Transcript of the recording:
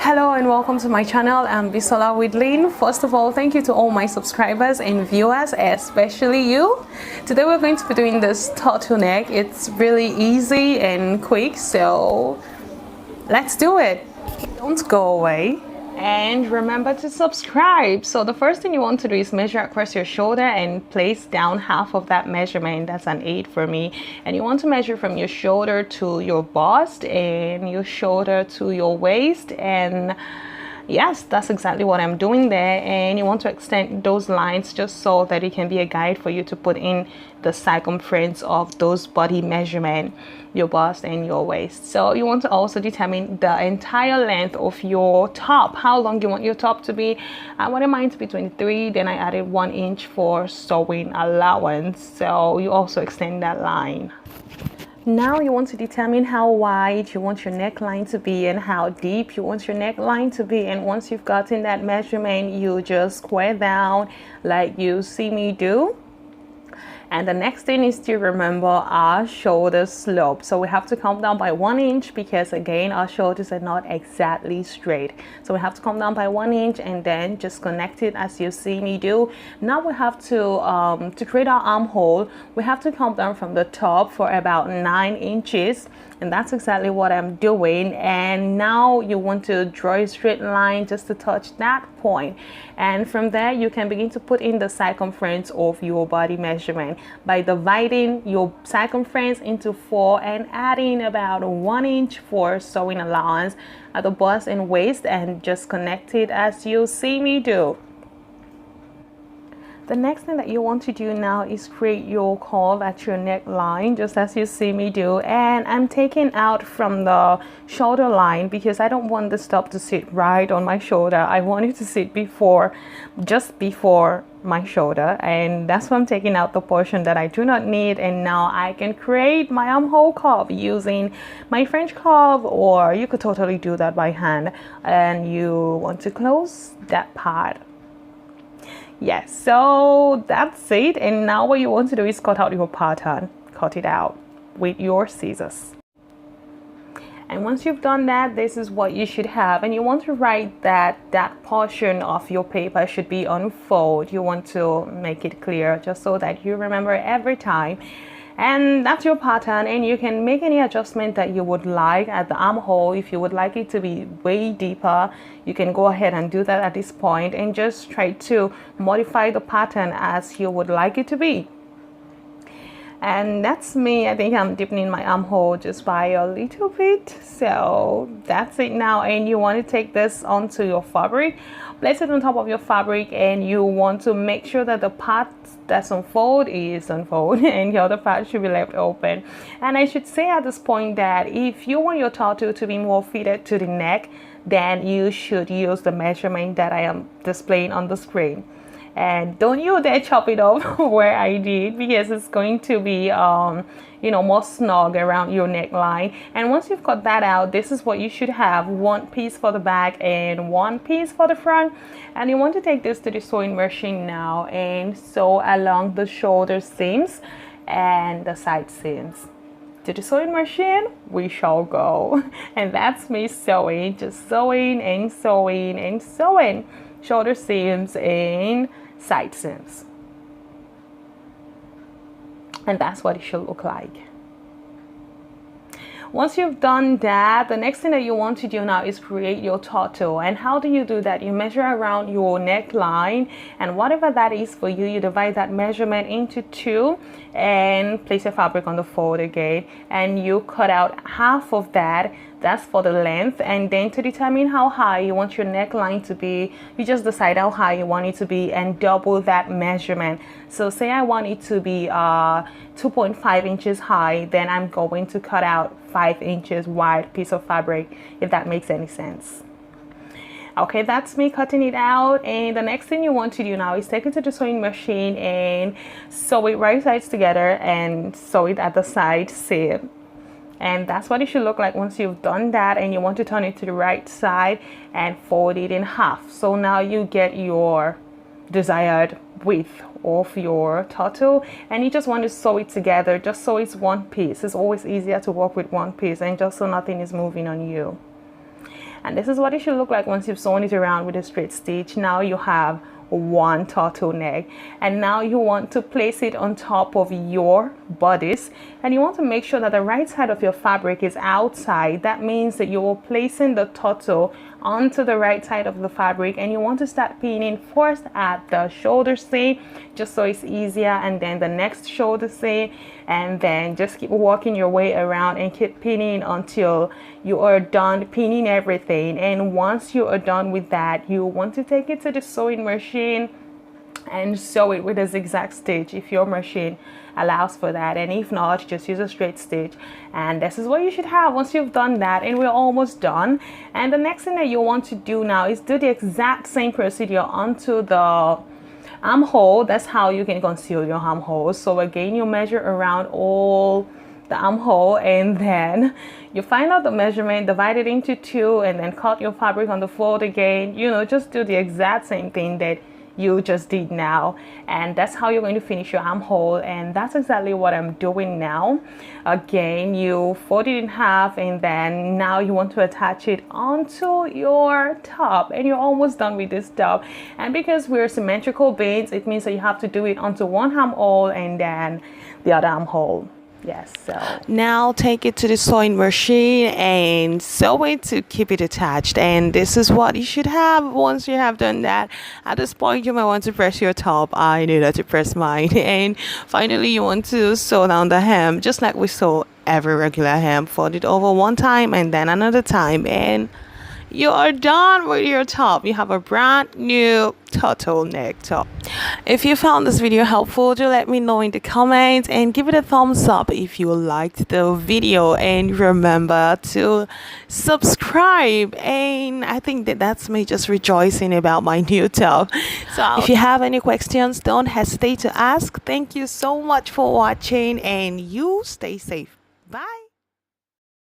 Hello and welcome to my channel. I'm Bisola with Lynn. First of all, thank you to all my subscribers and viewers, especially you. Today we're going to be doing this turtleneck. It's really easy and quick, so let's do it. Don't go away. And remember to subscribe. So the first thing you want to do is measure across your shoulder and place down half of that measurement. That's an 8 for me. And you want to measure from your shoulder to your bust and your shoulder to your waist. And yes, that's exactly what I'm doing there. And you want to extend those lines just so that it can be a guide for you to put in the circumference of those body measurement, your bust and your waist. So you want to also determine the entire length of your top, how long you want your top to be. I wanted mine to be 23, then I added 1 inch for sewing allowance, so you also extend that line. Now you want to determine how wide you want your neckline to be and how deep you want your neckline to be. And once you've gotten that measurement, you just square down like you see me do. And the next thing is to remember our shoulder slope. So we have to come down by 1 inch because again our shoulders are not exactly straight. So we have to come down by 1 inch and then just connect it as you see me do. Now we have to create our armhole, we have to come down from the top for about 9 inches. And that's exactly what I'm doing. And now you want to draw a straight line just to touch that point. And from there you can begin to put in the circumference of your body measurement by dividing your circumference into 4 and adding about 1 inch for sewing allowance at the bust and waist, and just connect it as you see me do. The next thing that you want to do now is create your curve at your neckline, just as you see me do. And I'm taking out from the shoulder line because I don't want the top to sit right on my shoulder. I want it to sit just before my shoulder, and that's why I'm taking out the portion that I do not need. And now I can create my armhole curve using my French curve, or you could totally do that by hand. And you want to close that part. Yes, so that's it. And now what you want to do is cut out your pattern. Cut it out with your scissors. And once you've done that, this is what you should have. And you want to write that portion of your paper should be unfold. You want to make it clear just so that you remember every time. And that's your pattern, and you can make any adjustment that you would like at the armhole. If you would like it to be way deeper, you can go ahead and do that at this point and just try to modify the pattern as you would like it to be. And that's me. I think I'm deepening my armhole just by a little bit. So that's it now. And you want to take this onto your fabric, place it on top of your fabric, and you want to make sure that the part that's unfold is unfold and the other part should be left open. And I should say at this point that if you want your turtle to be more fitted to the neck, then you should use the measurement that I am displaying on the screen. And don't you dare chop it off where I did, because it's going to be more snug around your neckline. And once you've cut that out, this is what you should have: 1 piece for the back and 1 piece for the front. And you want to take this to the sewing machine now and sew along the shoulder seams and the side seams. To the sewing machine we shall go. And that's me sewing, just sewing and sewing and sewing shoulder seams and side seams. And that's what it should look like. Once you've done that, the next thing that you want to do now is create your turtle. And how do you do that? You measure around your neckline, and whatever that is for you, you divide that measurement into 2 and place your fabric on the fold again, and you cut out half of that. That's for the length. And then to determine how high you want your neckline to be, you just decide how high you want it to be and double that measurement. So say I want it to be 2.5 inches high, then I'm going to cut out 5 inches wide piece of fabric, if that makes any sense. Okay, that's me cutting it out. And the next thing you want to do now is take it to the sewing machine and sew it right sides together and sew it at the side seam. And that's what it should look like once you've done that. And you want to turn it to the right side and fold it in half. So now you get your desired width of your turtle, and you just want to sew it together just so it's one piece. It's always easier to work with one piece, and just so nothing is moving on you. And this is what it should look like once you've sewn it around with a straight stitch. Now you have one turtleneck, and now you want to place it on top of your bodice, and you want to make sure that the right side of your fabric is outside. That means that you are placing the turtle onto the right side of the fabric, and you want to start pinning first at the shoulder seam just so it's easier, and then the next shoulder seam, and then just keep working your way around and keep pinning until you are done pinning everything. And once you are done with that, you want to take it to the sewing machine and sew it with a zigzag stitch if your machine allows for that, and if not, just use a straight stitch. And this is what you should have once you've done that, and we're almost done. And the next thing that you want to do now is do the exact same procedure onto the armhole. That's how you can conceal your armhole. So again, you measure around all the armhole, and then you find out the measurement, divide it into 2, and then cut your fabric on the fold again. You know, just do the exact same thing that you just did now, and that's how you're going to finish your armhole. And that's exactly what I'm doing now. Again, you fold it in half, and then now you want to attach it onto your top, and you're almost done with this top. And because we're symmetrical beans, it means that you have to do it onto one armhole and then the other armhole. Yes, so now take it to the sewing machine and sew it to keep it attached. And this is what you should have once you have done that. At this point, you might want to press your top. I knew that to press mine. And finally, you want to sew down the hem just like we sew every regular hem. Fold it over one time and then another time, and you are done with your top. You have a brand new turtleneck top. If you found this video helpful, do let me know in the comments and give it a thumbs up if you liked the video, and remember to subscribe. And I think that's me just rejoicing about my new top. So if you have any questions, don't hesitate to ask. Thank you so much for watching, and you stay safe. Bye.